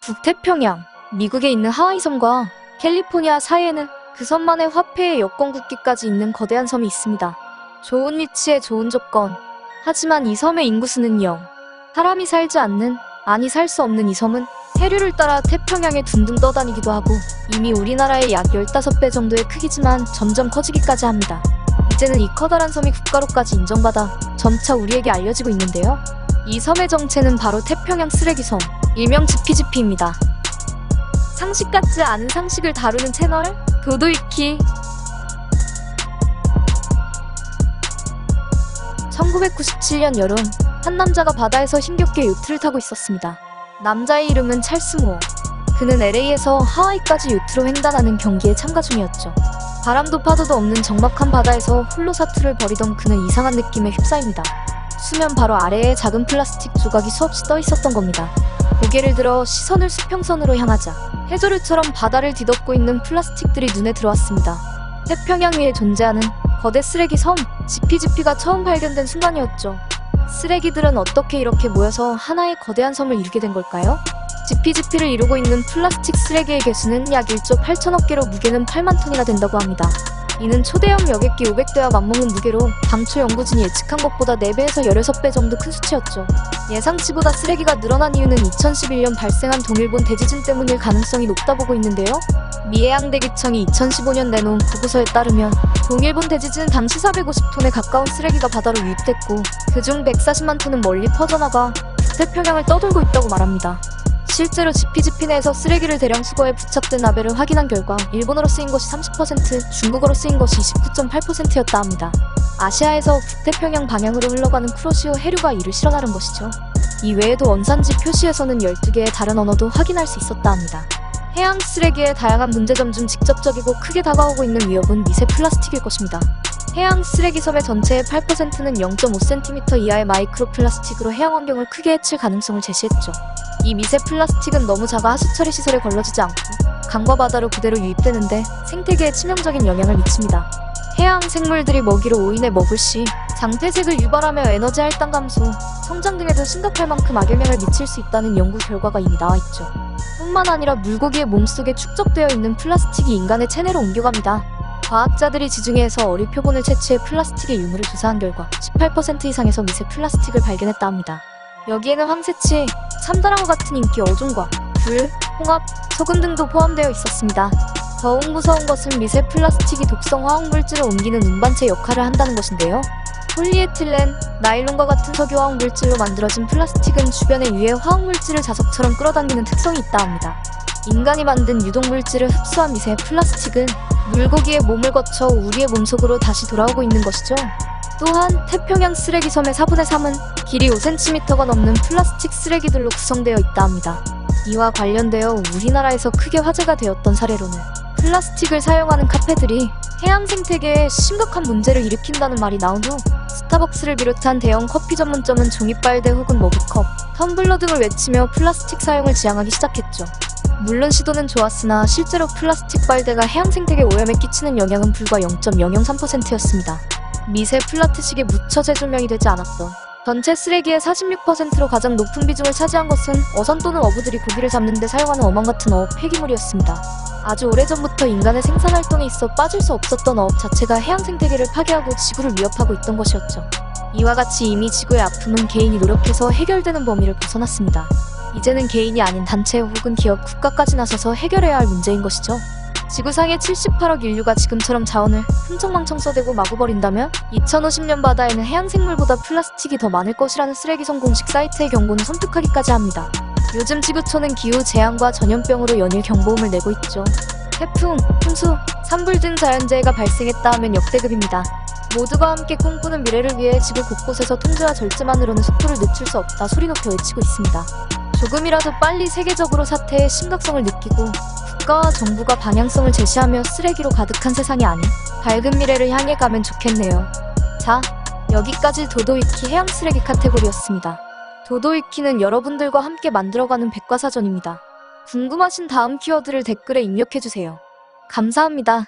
북태평양, 미국에 있는 하와이 섬과 캘리포니아 사이에는 그 섬만의 화폐의 여권 국기까지 있는 거대한 섬이 있습니다. 좋은 위치에 좋은 조건. 하지만 이 섬의 인구수는 0. 사람이 살지 않는, 아니 살 수 없는 이 섬은 해류를 따라 태평양에 둥둥 떠다니기도 하고 이미 우리나라의 약 15배 정도의 크기지만 점점 커지기까지 합니다. 이제는 이 커다란 섬이 국가로까지 인정받아 점차 우리에게 알려지고 있는데요. 이 섬의 정체는 바로 태평양 쓰레기섬, 일명 지피지피입니다. 상식 같지 않은 상식을 다루는 채널 도도이키. 1997년 여름, 한 남자가 바다에서 힘겹게 요트를 타고 있었습니다. 남자의 이름은 찰스 무어. 그는 LA에서 하와이까지 요트로 횡단하는 경기에 참가 중이었죠. 바람도 파도도 없는 적막한 바다에서 홀로 사투를 벌이던 그는 이상한 느낌에 휩싸입니다. 수면 바로 아래에 작은 플라스틱 조각이 수없이 떠 있었던 겁니다. 고개를 들어 시선을 수평선으로 향하자 해조류처럼 바다를 뒤덮고 있는 플라스틱들이 눈에 들어왔습니다. 태평양 위에 존재하는 거대 쓰레기 섬, 지피지피가 처음 발견된 순간이었죠. 쓰레기들은 어떻게 이렇게 모여서 하나의 거대한 섬을 이루게 된 걸까요? 지피지피를 이루고 있는 플라스틱 쓰레기의 개수는 약 1조 8천억 개로 무게는 8만 톤이나 된다고 합니다. 이는 초대형 여객기 500대와 맞먹는 무게로 당초 연구진이 예측한 것보다 4배에서 16배 정도 큰 수치였죠. 예상치보다 쓰레기가 늘어난 이유는 2011년 발생한 동일본 대지진 때문일 가능성이 높다 보고 있는데요. 미해양대기청이 2015년 내놓은 보고서에 따르면 동일본 대지진 당시 450톤에 가까운 쓰레기가 바다로 유입됐고 그중 140만 톤은 멀리 퍼져나가 북태평양을 떠돌고 있다고 말합니다. 실제로 지피지피 내에서 쓰레기를 대량 수거해 부착된 라벨을 확인한 결과 일본어로 쓰인 것이 30%, 중국어로 쓰인 것이 29.8%였다 합니다. 아시아에서 북태평양 방향으로 흘러가는 쿠로시오 해류가 이를 실어나른 것이죠. 이 외에도 원산지 표시에서는 12개의 다른 언어도 확인할 수 있었다 합니다. 해양 쓰레기의 다양한 문제점 중 직접적이고 크게 다가오고 있는 위협은 미세 플라스틱일 것입니다. 해양 쓰레기 섬의 전체의 8%는 0.5cm 이하의 마이크로 플라스틱으로 해양 환경을 크게 해칠 가능성을 제시했죠. 이 미세 플라스틱은 너무 작아 하수처리 시설에 걸러지지 않고 강과 바다로 그대로 유입되는데 생태계에 치명적인 영향을 미칩니다. 해양 생물들이 먹이로 오인해 먹을 시 장폐색을 유발하며 에너지 할당 감소, 성장 등에도 심각할 만큼 악영향을 미칠 수 있다는 연구 결과가 이미 나와있죠. 뿐만 아니라 물고기의 몸속에 축적되어 있는 플라스틱이 인간의 체내로 옮겨갑니다. 과학자들이 지중해에서 어류 표본을 채취해 플라스틱의 유무를 조사한 결과 18% 이상에서 미세 플라스틱을 발견했다 합니다. 여기에는 황새치, 참다랑어 같은 인기 어종과 굴, 홍합, 소금 등도 포함되어 있었습니다. 더욱 무서운 것은 미세 플라스틱이 독성 화학물질을 옮기는 운반체 역할을 한다는 것인데요. 폴리에틸렌, 나일론과 같은 석유화학 물질로 만들어진 플라스틱은 주변의 유해 화학물질을 자석처럼 끌어당기는 특성이 있다 합니다. 인간이 만든 유독물질을 흡수한 미세 플라스틱은 물고기의 몸을 거쳐 우리의 몸속으로 다시 돌아오고 있는 것이죠. 또한 태평양 쓰레기섬의 4분의 3은 길이 5cm가 넘는 플라스틱 쓰레기들로 구성되어 있다 합니다. 이와 관련되어 우리나라에서 크게 화제가 되었던 사례로는 플라스틱을 사용하는 카페들이 해양 생태계에 심각한 문제를 일으킨다는 말이 나온 후 스타벅스를 비롯한 대형 커피 전문점은 종이빨대 혹은 머그컵, 텀블러 등을 외치며 플라스틱 사용을 지향하기 시작했죠. 물론 시도는 좋았으나 실제로 플라스틱 빨대가 해양 생태계 오염에 끼치는 영향은 불과 0.003%였습니다. 미세 플라스틱에 묻혀 재조명이 되지 않았던 전체 쓰레기의 46%로 가장 높은 비중을 차지한 것은 어선 또는 어부들이 고기를 잡는 데 사용하는 어망 같은 어업 폐기물이었습니다. 아주 오래전부터 인간의 생산활동에 있어 빠질 수 없었던 어업 자체가 해양 생태계를 파괴하고 지구를 위협하고 있던 것이었죠. 이와 같이 이미 지구의 아픔은 개인이 노력해서 해결되는 범위를 벗어났습니다. 이제는 개인이 아닌 단체 혹은 기업, 국가까지 나서서 해결해야 할 문제인 것이죠. 지구상의 78억 인류가 지금처럼 자원을 흥청망청 써대고 마구 버린다면 2050년 바다에는 해양생물보다 플라스틱이 더 많을 것이라는 쓰레기섬 공식 사이트의 경고는 섬뜩하기까지 합니다. 요즘 지구촌은 기후 재앙과 전염병으로 연일 경보음을 내고 있죠. 태풍, 홍수, 산불 등 자연재해가 발생했다 하면 역대급입니다. 모두가 함께 꿈꾸는 미래를 위해 지구 곳곳에서 통제와 절제만으로는 속도를 늦출 수 없다 소리 높여 외치고 있습니다. 조금이라도 빨리 세계적으로 사태의 심각성을 느끼고 국가와 정부가 방향성을 제시하며 쓰레기로 가득한 세상이 아닌 밝은 미래를 향해 가면 좋겠네요. 자, 여기까지 도도이키 해양 쓰레기 카테고리였습니다. 도도이키는 여러분들과 함께 만들어가는 백과사전입니다. 궁금하신 다음 키워드를 댓글에 입력해주세요. 감사합니다.